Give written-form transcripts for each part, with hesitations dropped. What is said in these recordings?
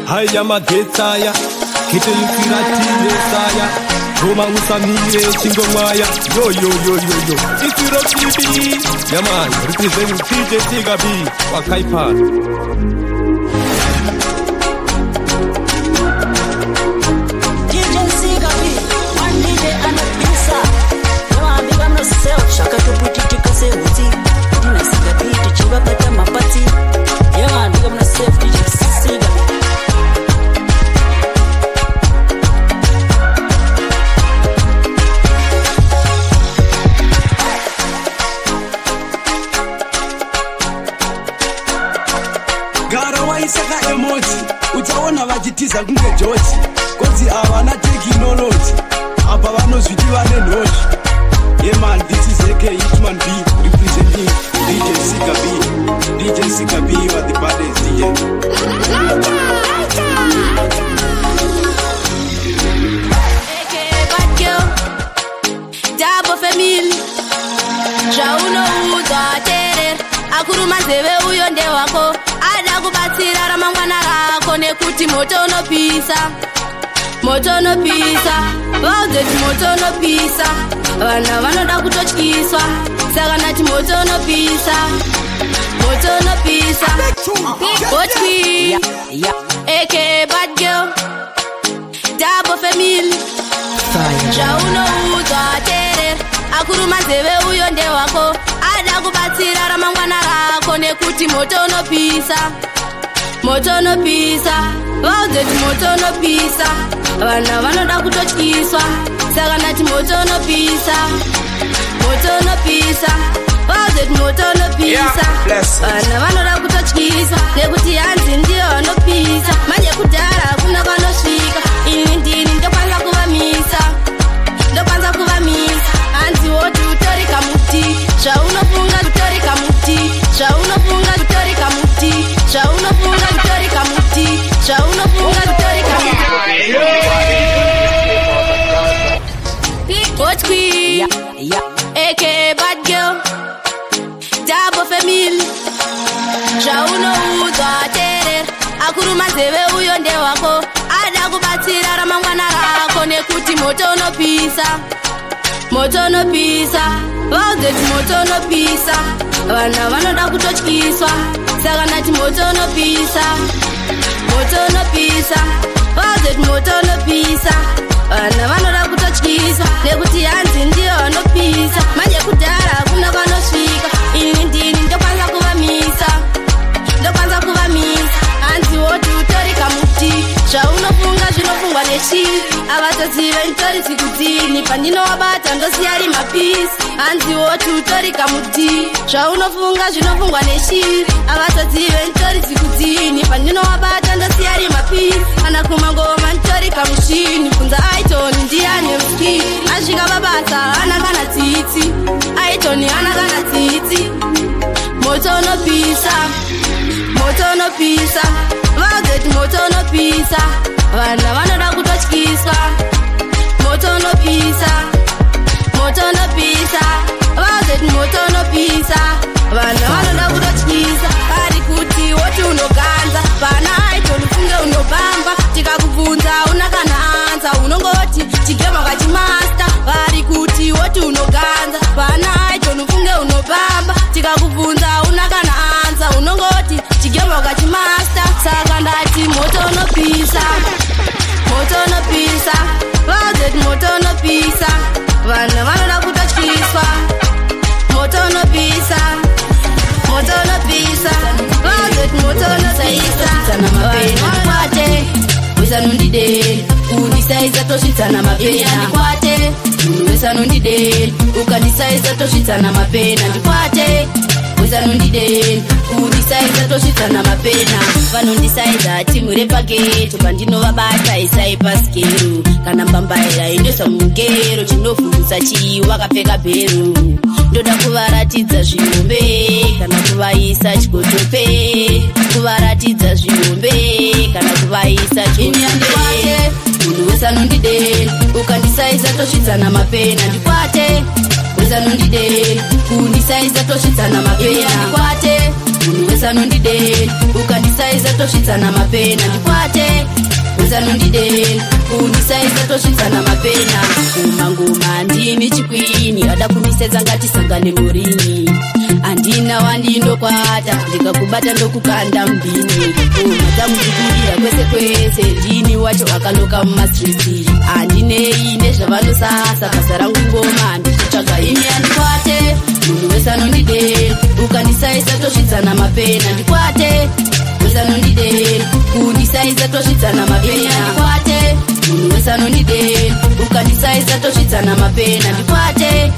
Haya magetaya kitelukiratiye saya Roma usamire chingomaya yo Itiro TV yaman represent DJ Tigabi wakaipa DJ Tigabi one DJ and a pizza yaman bigam no self shaka to putitika seuti Dina Tigabi tichiba pata mapati yaman bigam no self DJ Tigabi Saka emoji utaona vachitiza kunge George kozi avana technology apa vanozviti vane nhoji yeah man, this is AK Hitman B representing DJ Sika B with the baddest DJ AK bad girl Dabo family Jauno uza tere Akuru manzeve uyo nde wako Ada kubatsira ramangwana rako nekuti moto unopisa vaudeti moto unopisa vana vanoda kutotyiswa saka nati moto unopisa Botwi aka bad girl Dabo family Jaunoudza tere Akuru manzeve uyo nde wako Ada kubatsira ramangwana rako nekuti moto unopisa vaudeti moto unopisa vana vanoda kutotyiswa saka nati moto unopisa vaudeti moto unopisa vana vanoda kutotyiswa nekuti hanzi ndiyo anopisa manje kudhara hakuna kwanosvika ini ndini ndokwanza kuvamisa hanzi woti utori kamuti zvaunofunga utori kamuti zvaunofunga utori kamuti zvaunofunga utori kamuti zvaunofunga utori kamuti Botwi aka bad girl Dabo family Jaunoudza tere Akuru manzeve uyo nde wako Ada kubatsira ramangwana rako nekuti moto unopisa vaudeti moto unopisa vana vanoda kutotyiswa saka nati moto unopisa vaudeti moto unopisa vana vanoda kutotyiswa nekuti hanzi ndiyo anopisa manje kudhara hakuna kwanosvika ini ndini ndokwanza kuvamisa hanzi woti utori kamuti zvaunofunga zvinofungwa neshiri avatozive nditori dzikudzini pandinovabata ndosiyari mapisi hanzi woti utori kamuti zvaunofunga zvinofungwa neshiri avatozive nditori dzikudzini pandinovabata ndosiyari mapisi kana kumangoma nditori kamushini kunza aitoni ndiane muskini asvika babasa hana kana tsitsi aitoni hana kana tsitsi moto unopisa vaudeti moto unopisa vana vanoda kutotyiswa moto unopisa vaudeti moto unopisa vana vanoda kutotyiswa ari kuti woti unoganza pana aitoni funge unobamba tikakubvunza una kana anza unongoti chigema kachimasta vari kuti woti unoganza pana aitoni funge unobamba tikakubvunza una kana anza unongoti chigema kachimasta saka ndati moto unopisa vaudeti moto unopisa vana vanoda kutotyiswa moto unopisa vaudeti moto unopisa vanwakwate wesanondideni undisaisa tosvitsana mapena ndikwate munhu wesanondideni ukandisaisa tosvitsana mapena ndikwate wesanondideni undisaisa tosvitsana mapena vanondisaidza timu repageto pandinovabata isai pasikero kana mbambaira indosa mungero chinovhurutsa chii wakapfeka bhero ndoda kuvaratidza zviombe kana kuvaisa chikotope kuvaratidza zviombe kana kuvaisa chikotope munhu wesanondideni ukandisaisa tosvitsana mapena ndikwate wesanondideni kundisaisa tosvitsana mapena ndikwate munhu usanondideni ukandisaisa tosvitsana mapena ndikwate usanondideni undisaisa tosvitsana mapena ngoma ndini chikwini ada kundisedza ngatisangane murini andina wandindokwata ndikakubata ndokukanda mbini ngoma dzamuchikurira kwese kwese ndini wacho akaloka mumastriti andinei nezvavanosasa basa rangu ngoma ndichitsvaga imi andikwate munhu wese anondideni ukandisaisa tosvitsana mapena ndikwate usanondideni kundisaisa tosvitsana mapena ndikwate munhu wese anondideni ukandisaisa tosvitsana mapena ndikwate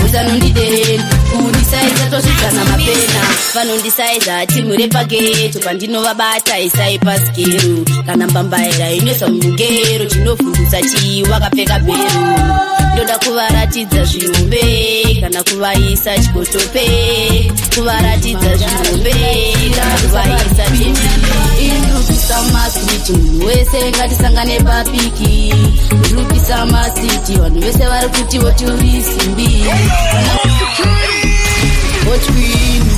usanondideni kundisaisa tosvitsana mapena vanondisaiza timu repageto pandinovabata isai pasikeru kana mbambaira inoiswa mugero chinovhundutsa chiwakapfeka beru ndoda kuvaratidza zvihombe kana kuvaisa chikotope kuvaratidza zvihombe kana kuvaisa indrupisa masiti munhu wese ngatisangane papiki ndrupisa masiti vanhu vese vari kuti voti uri simbi wotwini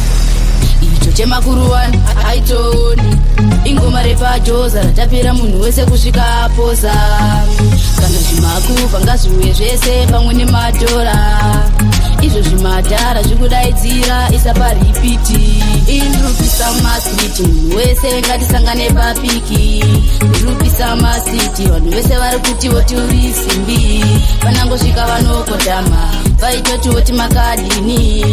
icho chemakuru wani aitoni ingoma repajoza ratapera munhu wese kusvika apoza kana zvimaku pangazviuye zvese pamwe nemadhora izvo zvimadhara zvikudaidzira isa paripiti indrupisa masiti munhu wese ngatisangane papiki ndrupisa masiti vanhu vese vari kuti voti uri simbi vanangosvika vanokotama vaitoti voti makadini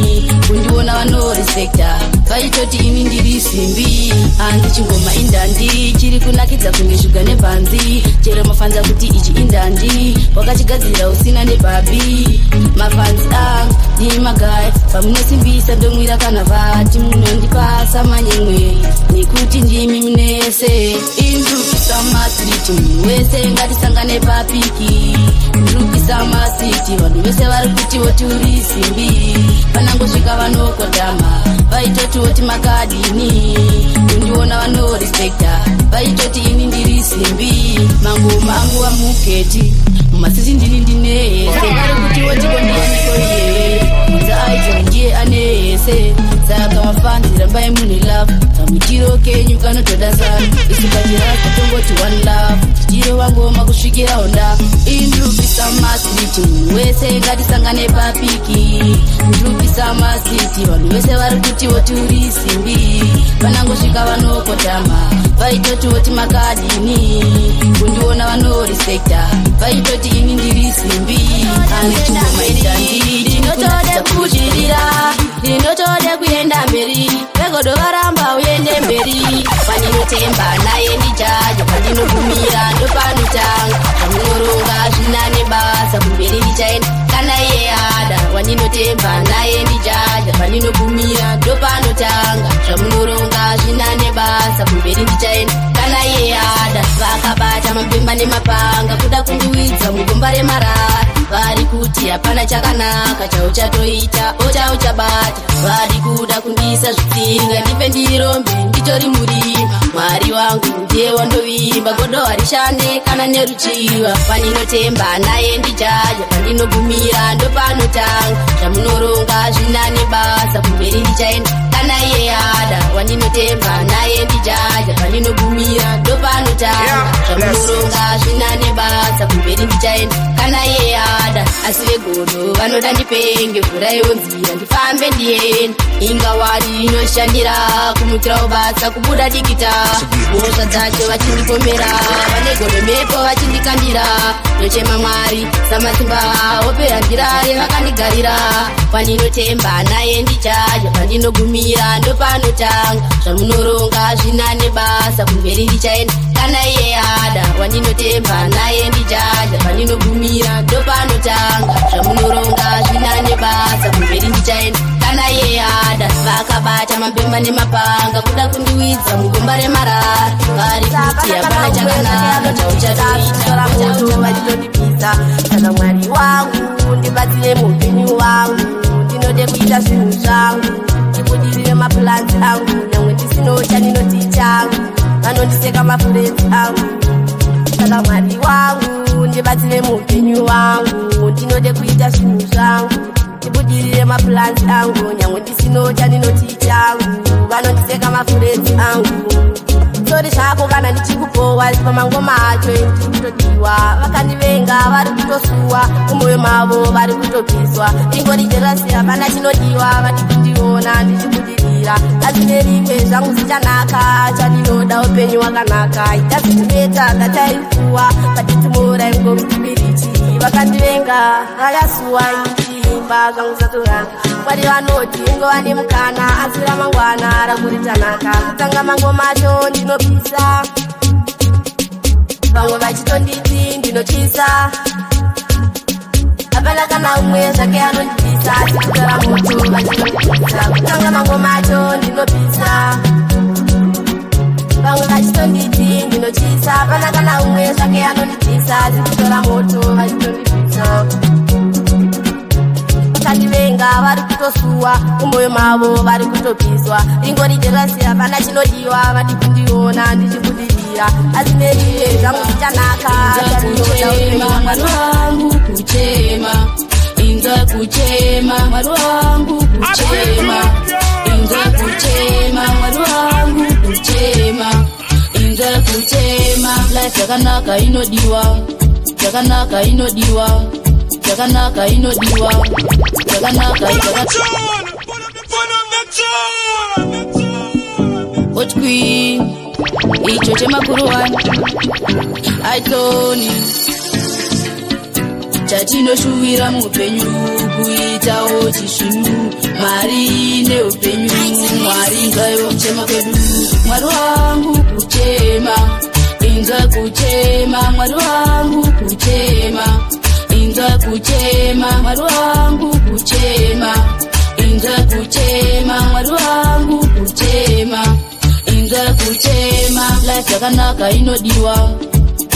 kundiona vanorespekta vaitoti ini ndiri simbi hanzi chingoma indandi chiri kunakidza kunge zvuga nebhanzi chero mafanza kuti ichi indandi wakachigadzira usina nebhabi mafanzi angu ndini magayi pamunosimbisa ndomwira kana vati munondipasa manyemwe nekuti ndimi munese indrupisa masiti munhu wese ngatisangane papiki ndrupisa masiti vanhu vese vari kuti voti uri simbi vanangosvika vanokotama vaitoti voti makadini kundiona vanorespekta vaitoti ini ndiri simbi mangoma angu amuketi mumasiti ndini ndinehese vari kuti voti kondianikoiye mudzaaito ndiye anehese saka mafanzi rambai mune love kamutiro kenyu kanotoda sana isukachirasa tongoti one love chitiro wangoma kusvikira onda indrupisa masiti munhu wese ngatisangane papiki ndrupisa masiti vanhu vese vari kuti voti uri simbi vanangosvika vanokotama vaitoti voti makadini kundiona vanorespekta vaitoti ini ndiri simbi andichingomaidzandi ndinotode kuzvirira ndinotode kuenda mberi vegodo varamba uende mberi pandinotemba naye ndijaja pandinogumira ndopanotanga pamunoronga zvinane basa kumberi ndichaenda kana iye ada wandinotemba naye ndijaja pandinogumira ndopanotanga zvamunoronga zvinane basa kumberi ndichaenda kana iye ada vakabata mapemba nemapanga kuda kundiwidza mugomba remarara vari kuti hapana chakanaka chauchatoita ochauchabata vari kuda kundiisa zvipfinga ndipe ndirombe nditori murima mwari wangu ndiye wandovimba godo harishande kana neruchiva pandinotemba naye ndijaja pandinogumira ndopanotanga zvamunoronga zvinane basa kumberi ndichaenda kana iye ada wandinotemba naye ndijaja pandinogumira ndopanotanga zvamunoronga zvinane basa kumberi ndichaenda kana iye ada asi vegodo vanoda ndipenge vhuraiwo nzira ndifambe ndieni inga wari inoshandira kumukirawo basa kubuda dikita mhosva dzacho vachindipomera vane godo mhepo vachindikandira nochema mwari samasimba opera ndirare vakandigarira pandinotemba naye ndichaja pandinogumira ndopanotanga zvamunoronga zvinane basa kumberi ndichaenda kana iye ada wandinotemba naye ndijaja pandinogumira ndopanotanga zvamunoronga zvinane basa kumberi ndichaenda kana iye ada vakabata mapemba nemapanga kuda kundiwidza mugomba remarara vari kuti hapana chakanaka chauchatoita vachitondipisa kana mwari wangu ndibatsire mupenyu wangu ndinode kuita zvinhu zvangu ndibudirire mapulanzi angu nyamwe ndisinota ndinoti changu vanondiseka mafurenzi angu saka mwari wangu ndibatsire mupenyu wangu ndinode kuita zvinhu zvangu ndibudirire mapulanzi angu nyamwe ndisinota ndinoti changu vanondiseka mafuredzi angu sori zvako kana ndichikupowa pamangoma acho ndikutodiwa vakandivenga vari kutosuwa kumwoyo mavo vari kutopiswa ingori jerasi hapana chinodiwa vatikundiona ndichikudirira asi nerimwe zvangu zvichanaka chandinoda upenyu hwakanaka itazikuneta datairikuwa patitimora ingomutibiriti vakandivenga vakasuwa ichiimba zvangu zvatorana mwari vanoti ingova nemukana asi ramangwana rakuritanaka kutanga mangoma acho ndinopisa vamwe vachitonditi ndinotyisa hapana kana umwe zvake anondipisa achikutora moto vachitondipisa kutanga mangoma acho ndinopisa vamwe vachitonditi ndinotyisa hapana kana umwe zvake anondipisa achikutora moto vachitondipisa vakandivenga vari kutosuwa kumwoyo mavo vari kutopiswa ingori jerasi hapana chinodiwa vati kundiona ndichikudirira asi nerive zvangu zvichanaka mwari wangu kuchema inza kuchema mwari wangu kuchema inza kuchema mwari wangu kuchema inza kuchema life yakanaka inodiwa yakanaka inodiwa yakanaka inodiwa yakanaka otwi icho chemakuru wani aitoni chatinoshuwira muupenyu kuitawo chishinu mari neupenyu mwari ngayo kuchema kwedu mwari wangu kuchema inza kuchema mwari wangu kuchema inza kuchema mwari wangu kuchema inza kuchema mwari wangu kuchema inza kuchema life yakanaka inodiwa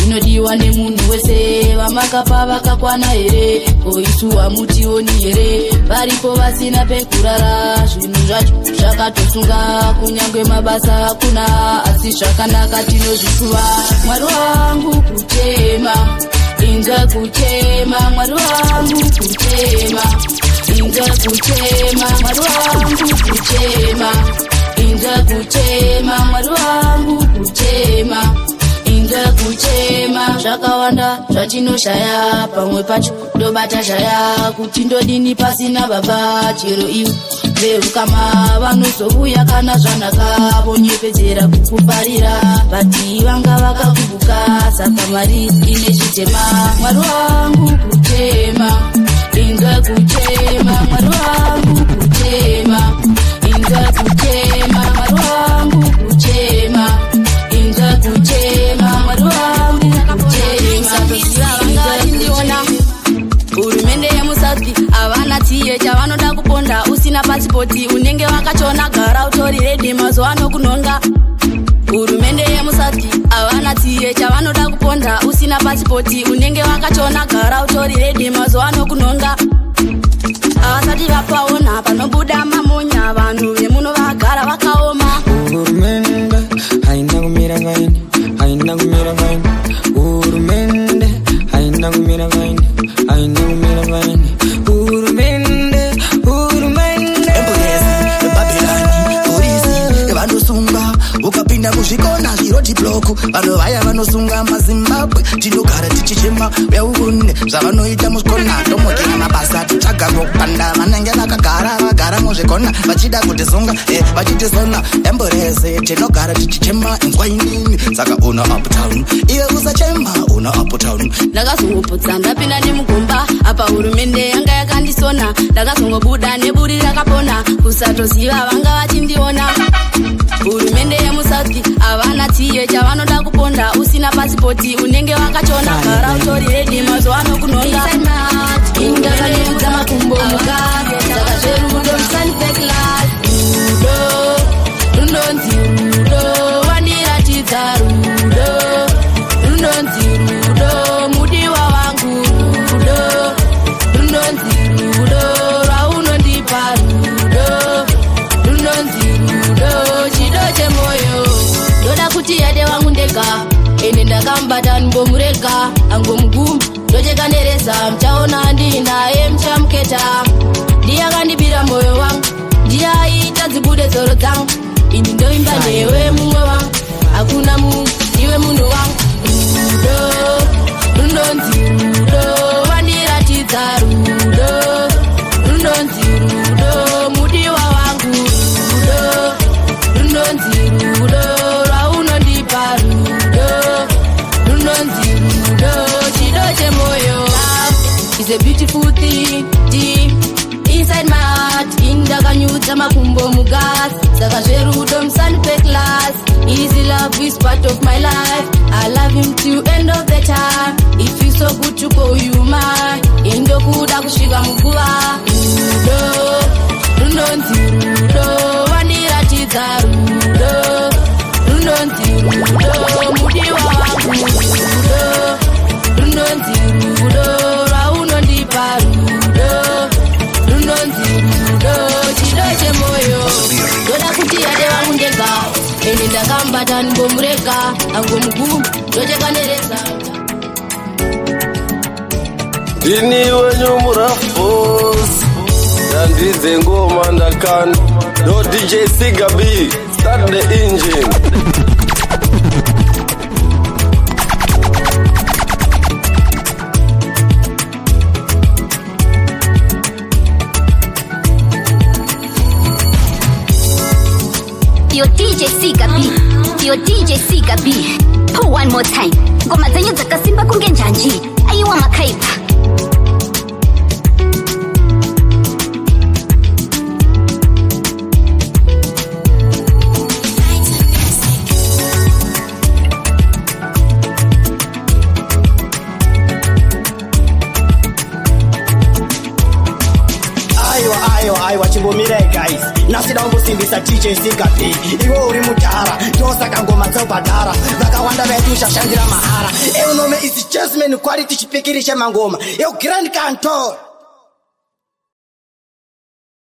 inodiwa nemunhu wese vamakapa vakakwana here koisuwa mutioni here varipo vasina pekurara zvinhu zvacho zvakatosunga kunyange mabasa hakuna asi zvakanaka tinozvisuva mwari wangu kuchema inza kuchema mwari wangu kuchema inza kuchema mwari wangu kuchema inza kuchema mwari wangu kuchema inza kuchema zvakawanda zvatinoshaya pamwe pacho ndobata shaya kuti ndodini pasina baba chero iwe veukama vanozouya kana zvanaka vonyepedzera kukuparira vati vanga vakakubuka saka mari ine chitema mwari wangu kuchema inza kuchema mwari wangu kuchema inza kuchema mwari wangu kuchema inza kuchema mwari wangu kuchema hurumende yemusauthi havana tiye chavanoda kuponda usina pasipoti unenge wakachona gara utori redi mazuva ano kunonga hurumende yemusauthi havana tiye chavanoda kuponda usina pasipoti unenge wakachona gara utori redi mazuva ano kunonga havasati vapaona panobuda mamonya vanhu vemuno vagara vakaoma hurumende haina kumira vaini haina kumira vaini hurumende haina kumira vaini haina kumira vaini hurumende hurumende embuezi babelani polisi vanosunga ukapinda muzvikona zviroti bloku vanhu vaya vanosunga mazimbabwe tinogara tichichema veunde zvavanoita muzvikona tomokera mabasa titsvaga kupanda vanenge vagara muzvikona vachida kutisunga vachitisona emburese tinogara tichichema inzwa inini saka una uptown iwe usachema una uptown ndakazongoputsa ndapinda nemugomba apa hurumende yanga yakandisona ndakazongobuda neburi rakapona kusatoziva vanga vachindiona hurumende yemusauthi havana tiye chavanoda kuponda usina pasipoti unenge wakachona gara utori redi mazuva ano kunonga ingakanekudza makumbo mukage saka zverudo musanipeklas rudo runonzi rudo wandiratidza rudo runonzi rudo mudiwa wangu rudo runonzi rudo raunondipa rudo runonzi rudo chido chemoyo ndoda kuti yade wangu ndega ende ndakambata nimbomurega angomugumba ndochekaneresa mchaona ndinaye mchamuketa ndiye akandibira moyo wangu ndiye aita dzibude dzoro dzangu ini ndoimba newe mumwe wangu hakuna munhu iwe munhu wangu rudo runonzi rudo wandiratidza rudo runonzi rudo mudiwa wangu rudo runonzi rudo raunondipa rudo runonzi rudo chido chemoyo. Love is a beautiful thing deep inside my heart indakanyudza makumbo mugasi saka zverudo musandipe class easy love is part of my life I love him till end of the time it feels so good to call you mine indokuda kusvika muguva rudo runonzi rudo wandiratidza rudo runonzi rudo mudiwa wangu rudo runonzi rudo raunondipa rudo runonzi rudo chido chemoyo ndoda kuti ade wangu ndega ende ndakambata ndimbomurega angomuguma ndochekaneresa ndini wenyu murafos yandidze ngoma ndakani no DJ Sigabi start the engine. Yo DJ Sigabi, yo DJ Sigabi. Pull one more time. Ngoma zenyu dzakasimba kunge njanji. Ayiwa makaipa. Aiwa chimbomire guys nasida umbosimbisa DJ Sigabi iwe uri mudhara ndosaka ngoma dzobhadhara vakawanda vaitushashandira mahara eunome isi jasmine quality chipikiri chemangoma eu grand cantor